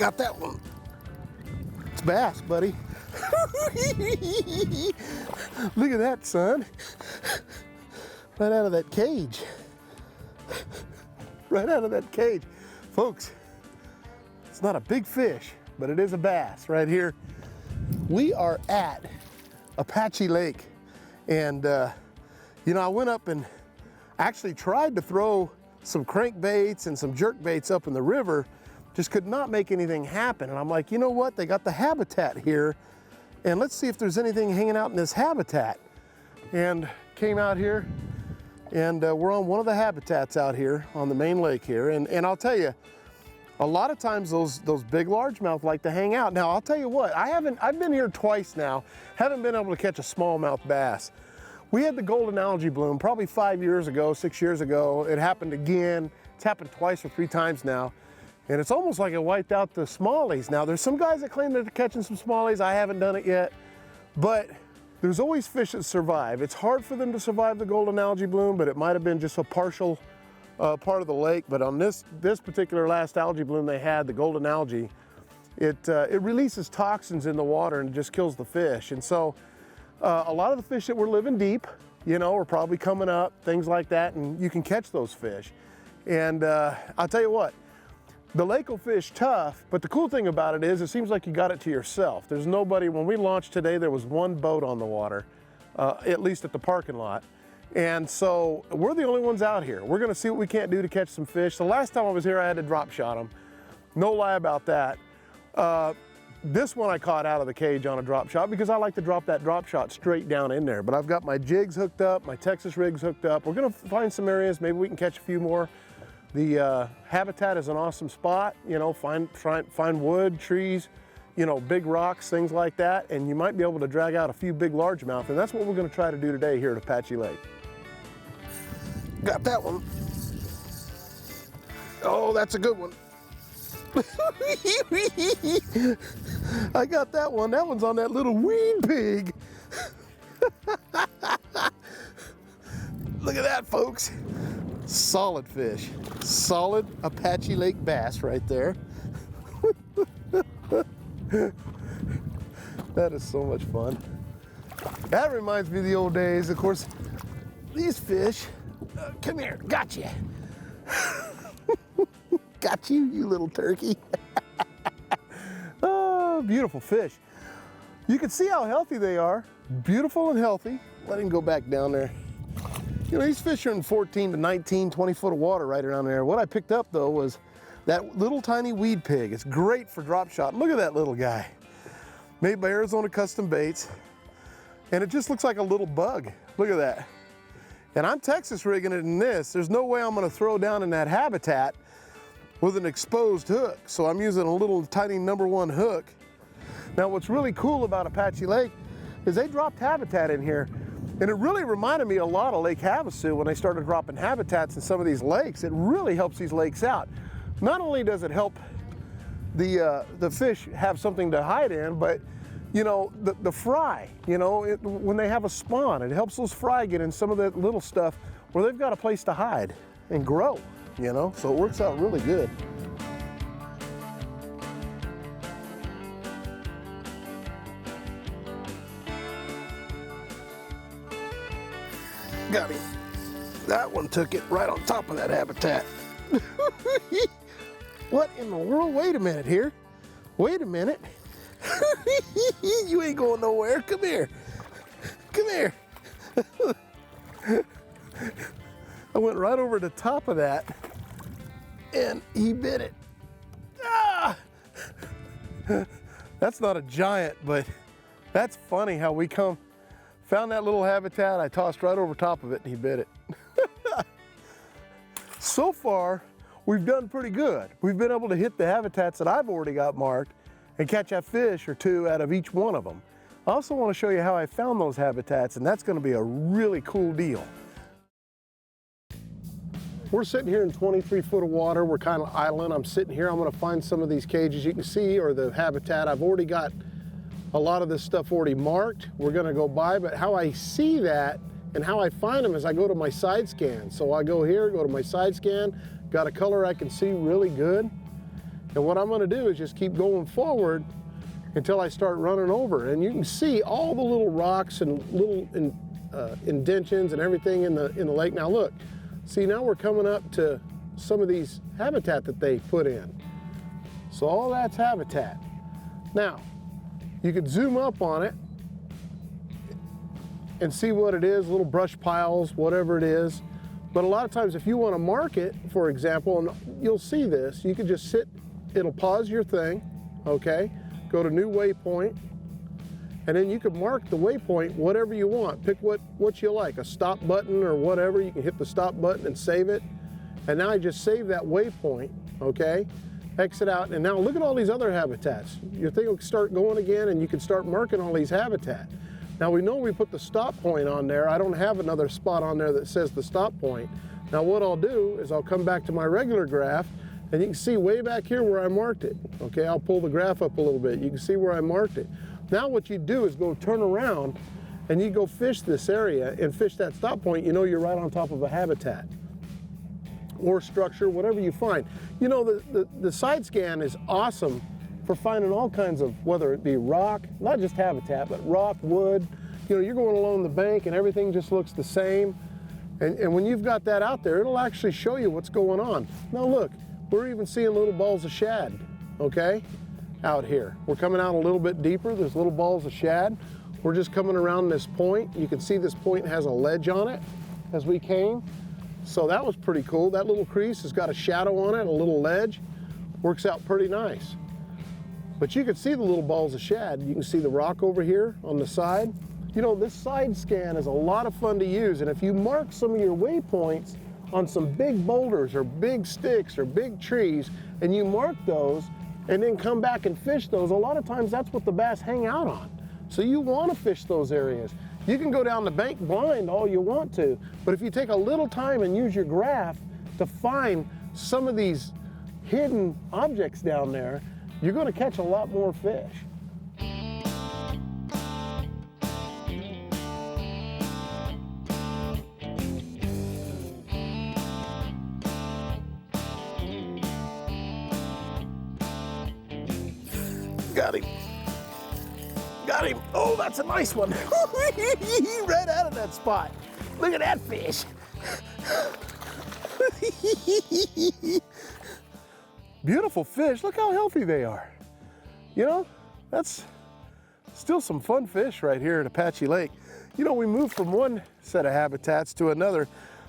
got that one. It's bass, buddy. Look at that, son. Right out of that cage. Right out of that cage. Folks, it's not a big fish, but it is a bass right here. We are at Apache Lake. And, you know, I went up and actually tried to throw some crankbaits and some jerk baits up in the river, just could not make anything happen. And I'm like, you know what? They got the habitat here, and let's see if there's anything hanging out in this habitat. And came out here, and we're on one of the habitats out here on the main lake here. And I'll tell you, a lot of times those big largemouth like to hang out. Now, I'll tell you what, I've been here twice now, haven't been able to catch a smallmouth bass. We had the golden algae bloom probably 5 years ago, 6 years ago. It happened again. It's happened twice or 3 times now. And it's almost like it wiped out the smallies. Now, there's some guys that claim they're catching some smallies. I haven't done it yet, but there's always fish that survive. It's hard for them to survive the golden algae bloom, but it might have been just a partial part of the lake. But on this particular last algae bloom they had, the golden algae, it releases toxins in the water and it just kills the fish. And so a lot of the fish that were living deep, you know, are probably coming up, things like that, and you can catch those fish. And I'll tell you what, the lake will fish tough, but the cool thing about it is it seems like you got it to yourself. There's nobody. When we launched today, there was one boat on the water, at least at the parking lot. And so we're the only ones out here. We're gonna see what we can't do to catch some fish. The last time I was here, I had to drop shot them. No lie about that. This one I caught out of the cage on a drop shot because I like to drop that drop shot straight down in there. But I've got my jigs hooked up, my Texas rigs hooked up. We're gonna find some areas, maybe we can catch a few more. The habitat is an awesome spot, you know, find wood, trees, you know, big rocks, things like that, and you might be able to drag out a few big largemouth, and that's what we're gonna try to do today here at Apache Lake. Got that one. Oh, that's a good one. I got that one. That one's on that little weed pig. Look at that, folks. Solid fish. Solid Apache Lake bass right there. That is so much fun. That reminds me of the old days. Of course, these fish, come here, got you. Got you, you little turkey. Oh, beautiful fish. You can see how healthy they are. Beautiful and healthy. Let him go back down there. You know, these fish are in 14 to 19, 20 foot of water right around there. What I picked up though was that little tiny weed pig. It's great for drop shot. Look at that little guy. Made by Arizona Custom Baits. And it just looks like a little bug. Look at that. And I'm Texas rigging it in this. There's no way I'm gonna throw down in that habitat with an exposed hook. So I'm using a little tiny #1 hook. Now what's really cool about Apache Lake is they dropped habitat in here. And it really reminded me a lot of Lake Havasu when they started dropping habitats in some of these lakes. It really helps these lakes out. Not only does it help the fish have something to hide in, but you know, the fry, you know, when they have a spawn, it helps those fry get in some of that little stuff where they've got a place to hide and grow, you know, so it works out really good. Got him. That one took it right on top of that habitat. What in the world? Wait a minute here. Wait a minute. You ain't going nowhere. Come here. Come here. I went right over the top of that and he bit it. Ah! That's not a giant, but that's funny how we found that little habitat, I tossed right over top of it and he bit it. So far, we've done pretty good. We've been able to hit the habitats that I've already got marked and catch a fish or two out of each one of them. I also want to show you how I found those habitats, and that's going to be a really cool deal. We're sitting here in 23 foot of water. We're kind of idling. I'm sitting here. I'm going to find some of these cages you can see, or the habitat. I've already got a lot of this stuff already marked. We're going to go by, but how I see that and how I find them is I go to my side scan. So I go here, go to my side scan, got a color I can see really good. And what I'm gonna do is just keep going forward until I start running over. And you can see all the little rocks and little indentions and everything in the lake. Now look, see, now we're coming up to some of these habitat that they put in. So all that's habitat. Now, you could zoom up on it and see what it is, little brush piles, whatever it is. But a lot of times if you want to mark it, for example, and you'll see this, you could just sit, it'll pause your thing, okay? Go to new waypoint, and then you can mark the waypoint whatever you want. Pick what you like, a stop button or whatever. You can hit the stop button and save it. And now I just save that waypoint, okay? Exit out, and now look at all these other habitats. Your thing will start going again, and you can start marking all these habitat. Now we know we put the stop point on there. I don't have another spot on there that says the stop point. Now what I'll do is I'll come back to my regular graph, and you can see way back here where I marked it. Okay, I'll pull the graph up a little bit. You can see where I marked it. Now what you do is go turn around, and you go fish this area and fish that stop point. You know you're right on top of a habitat or structure, whatever you find. You know, the side scan is awesome for finding all kinds of, whether it be rock, not just habitat, but rock, wood. You know, you're going along the bank and everything just looks the same. And when you've got that out there, it'll actually show you what's going on. Now look, we're even seeing little balls of shad, okay, out here. We're coming out a little bit deeper. There's little balls of shad. We're just coming around this point. You can see this point has a ledge on it as we came. So that was pretty cool. That little crease has got a shadow on it, a little ledge. Works out pretty nice. But you can see the little balls of shad. You can see the rock over here on the side. You know, this side scan is a lot of fun to use. And if you mark some of your waypoints on some big boulders or big sticks or big trees, and you mark those and then come back and fish those, a lot of times that's what the bass hang out on. So you want to fish those areas. You can go down the bank blind all you want to, but if you take a little time and use your graph to find some of these hidden objects down there, you're going to catch a lot more fish. Got him. Got him. Oh, that's a nice one. Right out of that spot. Look at that fish. Beautiful fish. Look how healthy they are. You know, that's still some fun fish right here at Apache Lake. You know, we moved from one set of habitats to another.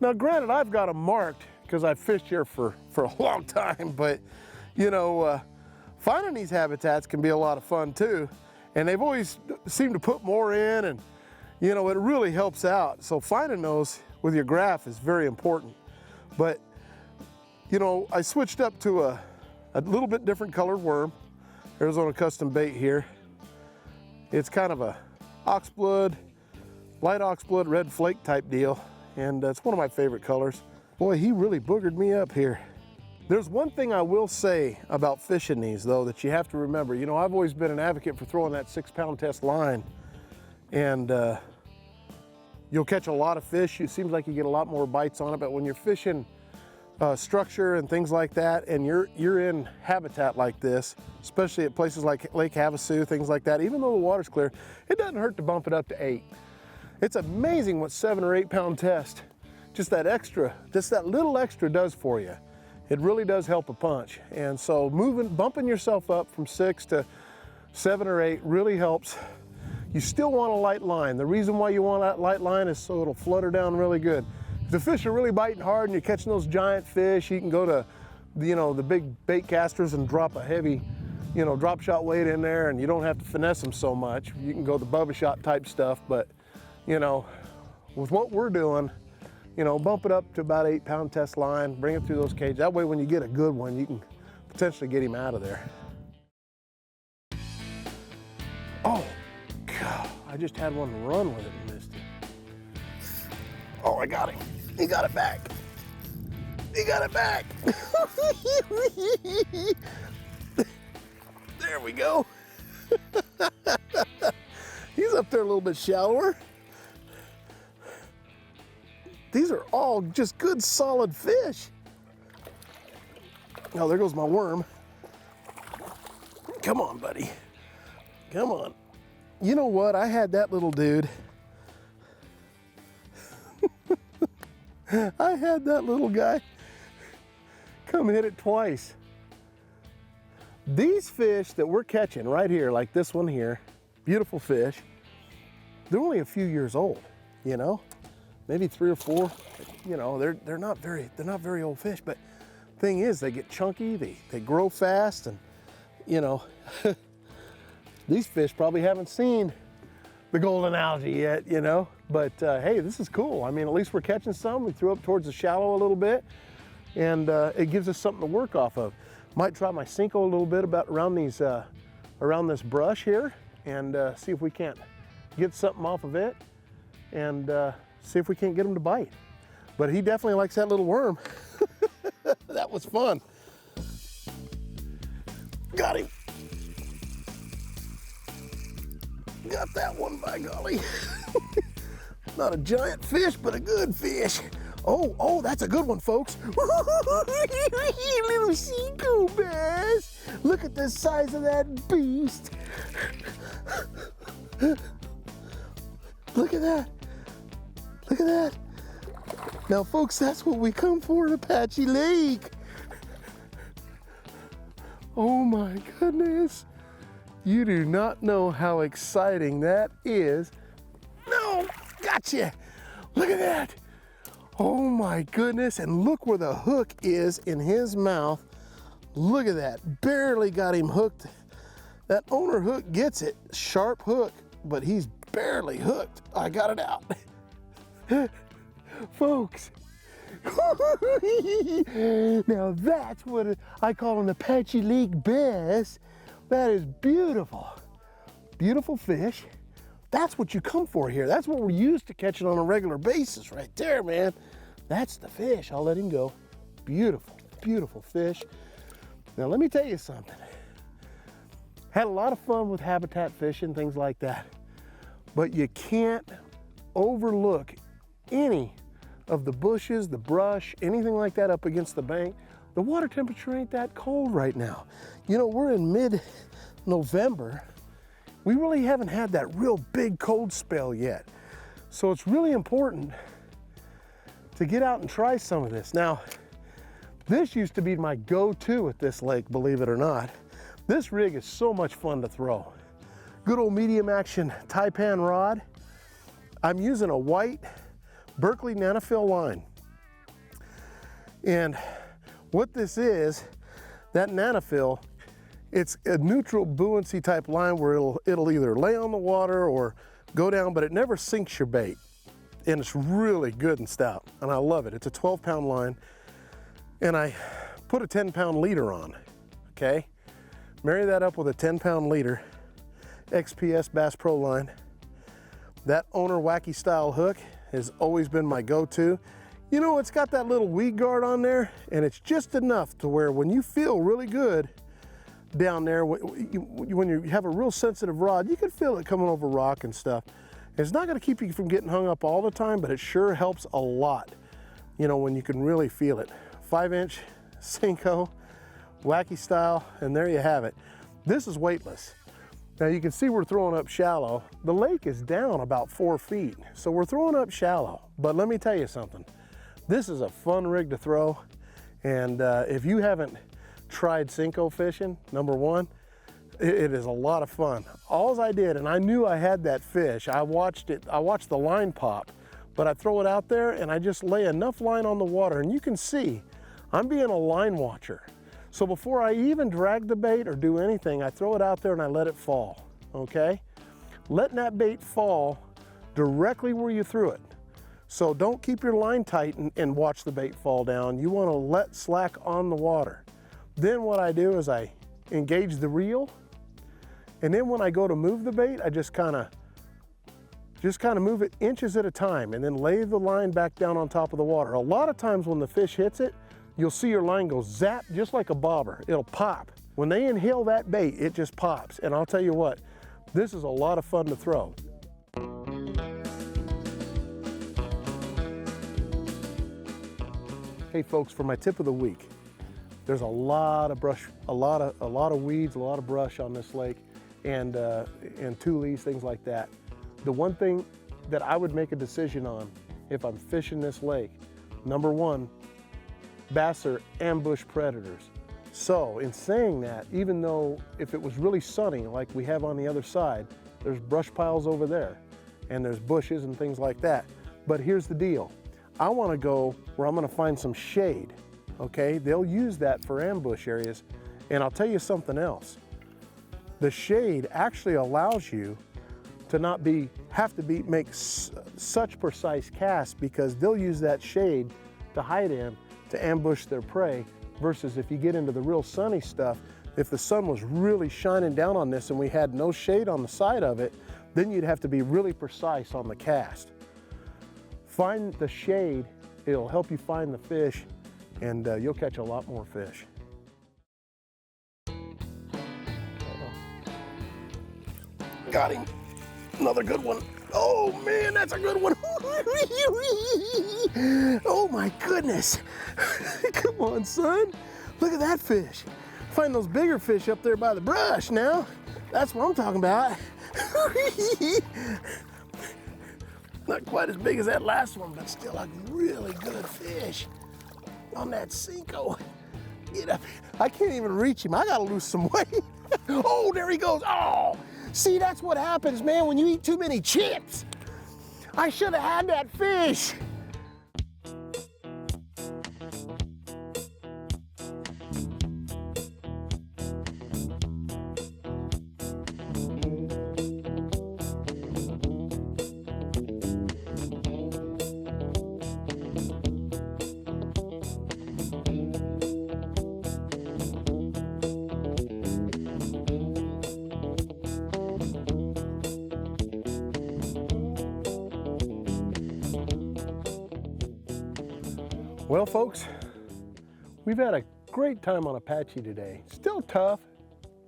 Now, granted, I've got them marked because I've fished here for a long time, but, you know, finding these habitats can be a lot of fun too. And they've always seemed to put more in, and, you know, it really helps out. So finding those with your graph is very important. But, you know, I switched up to a little bit different colored worm, Arizona custom bait here. It's kind of a oxblood, light oxblood, red flake type deal. And it's one of my favorite colors. Boy, he really boogered me up here. There's one thing I will say about fishing these though that you have to remember. You know, I've always been an advocate for throwing that 6-pound test line, and you'll catch a lot of fish. It seems like you get a lot more bites on it, but when you're fishing structure and things like that, and you're in habitat like this, especially at places like Lake Havasu, things like that, even though the water's clear, it doesn't hurt to bump it up to 8. It's amazing what 7 or 8 pound test, just that little extra does for you. It really does help a punch. And so bumping yourself up from 6 to 7 or 8 really helps. You still want a light line. The reason why you want that light line is so it'll flutter down really good. If the fish are really biting hard and you're catching those giant fish, you can go to, you know, the big bait casters and drop a heavy, you know, drop shot weight in there, and you don't have to finesse them so much. You can go the Bubba Shot type stuff, but, you know, with what we're doing, you know, bump it up to about 8 pound test line, bring it through those cages. That way when you get a good one, you can potentially get him out of there. Oh, God, I just had one run with it and missed it. Oh, I got him. He got it back. He got it back. There we go. He's up there a little bit shallower. These are all just good, solid fish. Oh, there goes my worm. Come on, buddy. Come on. You know what? I had that little dude. I had that little guy come hit it twice. These fish that we're catching right here, like this one here, beautiful fish, they're only a few years old, you know, maybe 3 or 4. You know, they're not very old fish, but thing is, they get chunky, they grow fast, and you know, these fish probably haven't seen the golden algae yet, you know, but hey, this is cool. I mean, at least we're catching some. We threw up towards the shallow a little bit, and it gives us something to work off of. Might try my Cinco a little bit around this brush here, and see if we can't get something off of it, and see if we can't get him to bite. But he definitely likes that little worm. That was fun. Got him. Got that one, by golly. Not a giant fish, but a good fish. Oh, that's a good one, folks. Little Cinco bass. Look at the size of that beast. Look at that. Look at that. Now, folks, that's what we come for at Apache Lake. Oh my goodness. You do not know how exciting that is. No, gotcha. Look at that. Oh my goodness, and look where the hook is in his mouth. Look at that, barely got him hooked. That owner hook gets it, sharp hook, but he's barely hooked. I got it out. Folks, now that's what I call an Apache Lake bass. That is beautiful. Beautiful fish. That's what you come for here. That's what we're used to catching on a regular basis right there, man. That's the fish. I'll let him go. Beautiful, beautiful fish. Now let me tell you something. Had a lot of fun with habitat fishing, things like that. But you can't overlook any of the bushes, the brush, anything like that up against the bank. The water temperature ain't that cold right now. You know, we're in mid-November. We really haven't had that real big cold spell yet. So it's really important to get out and try some of this. Now, this used to be my go-to at this lake, believe it or not. This rig is so much fun to throw. Good old medium action taipan rod. I'm using a white Berkeley Nanofill line. And what this is, that Nanofill, it's a neutral buoyancy type line where it'll either lay on the water or go down, but it never sinks your bait. And it's really good and stout, and I love it. It's a 12-pound line, and I put a 10-pound leader on, okay? Marry that up with a 10-pound leader, XPS Bass Pro line. That owner wacky style hook has always been my go-to. You know, it's got that little weed guard on there, and it's just enough to where when you feel really good down there, when you have a real sensitive rod, you can feel it coming over rock and stuff. It's not gonna keep you from getting hung up all the time, but it sure helps a lot, you know, when you can really feel it. 5-inch Cinco, wacky style, and there you have it. This is weightless. Now you can see we're throwing up shallow. The lake is down about 4 feet, so we're throwing up shallow. But let me tell you something. This is a fun rig to throw, and if you haven't tried Cinco fishing, number one, it is a lot of fun. All I did, and I knew I had that fish, I watched the line pop, but I throw it out there and I just lay enough line on the water, and you can see I'm being a line watcher. So before I even drag the bait or do anything, I throw it out there and I let it fall, okay? Letting that bait fall directly where you threw it. So don't keep your line tight and watch the bait fall down. You want to let slack on the water. Then what I do is I engage the reel, and then when I go to move the bait, I just kind of move it inches at a time and then lay the line back down on top of the water. A lot of times when the fish hits it, you'll see your line go zap just like a bobber. It'll pop. When they inhale that bait, it just pops. And I'll tell you what, this is a lot of fun to throw. Hey folks, for my tip of the week, There's a lot of brush, a lot of weeds, a lot of brush on this lake, and tules, things like that. The one thing that I would make a decision on if I'm fishing this lake, number one, bass are ambush predators. So in saying that, even though if it was really sunny like we have on the other side, there's brush piles over there and there's bushes and things like that. But here's the deal. I want to go where I'm going to find some shade, okay? They'll use that for ambush areas. And I'll tell you something else. The shade actually allows you to not have to make such precise casts, because they'll use that shade to hide in to ambush their prey, versus if you get into the real sunny stuff, if the sun was really shining down on this and we had no shade on the side of it, then you'd have to be really precise on the cast. Find the shade, it'll help you find the fish, and you'll catch a lot more fish. Got him. Another good one. Oh man, that's a good one. Oh my goodness. Come on, son. Look at that fish. Find those bigger fish up there by the brush now. That's what I'm talking about. Not quite as big as that last one, but still a really good fish on that Cinco. Get up. I can't even reach him. I gotta lose some weight. Oh, there he goes. Oh, see, that's what happens, man, when you eat too many chips. I should have had that fish. Well, folks, we've had a great time on Apache today. Still tough.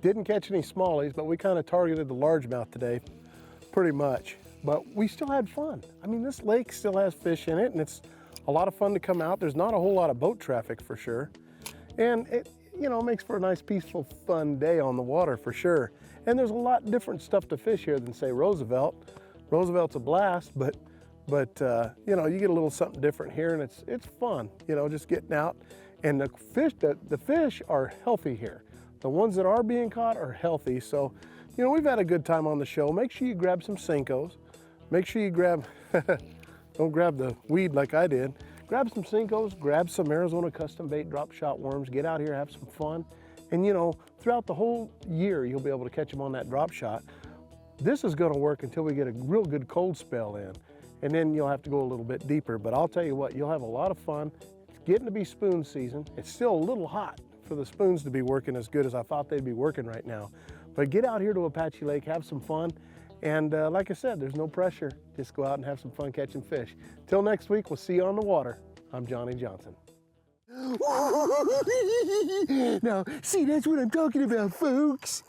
Didn't catch any smallies, but we kind of targeted the largemouth today, pretty much. But we still had fun. I mean, this lake still has fish in it, and it's a lot of fun to come out. There's not a whole lot of boat traffic for sure. And it, you know, makes for a nice, peaceful, fun day on the water for sure. And there's a lot different stuff to fish here than, say, Roosevelt. Roosevelt's a blast, but you know, you get a little something different here, and it's fun, you know, just getting out. And the fish are healthy here. The ones that are being caught are healthy. So, you know, we've had a good time on the show. Make sure you grab some Cincos. Make sure you grab, don't grab the weed like I did. Grab some Cincos, grab some Arizona custom bait drop shot worms, get out here, have some fun. And you know, throughout the whole year, you'll be able to catch them on that drop shot. This is gonna work until we get a real good cold spell in. And then you'll have to go a little bit deeper. But I'll tell you what, you'll have a lot of fun. It's getting to be spoon season. It's still a little hot for the spoons to be working as good as I thought they'd be working right now. But get out here to Apache Lake, have some fun. And like I said, there's no pressure. Just go out and have some fun catching fish. Till next week, we'll see you on the water. I'm Johnny Johnson. Now, see, that's what I'm talking about, folks.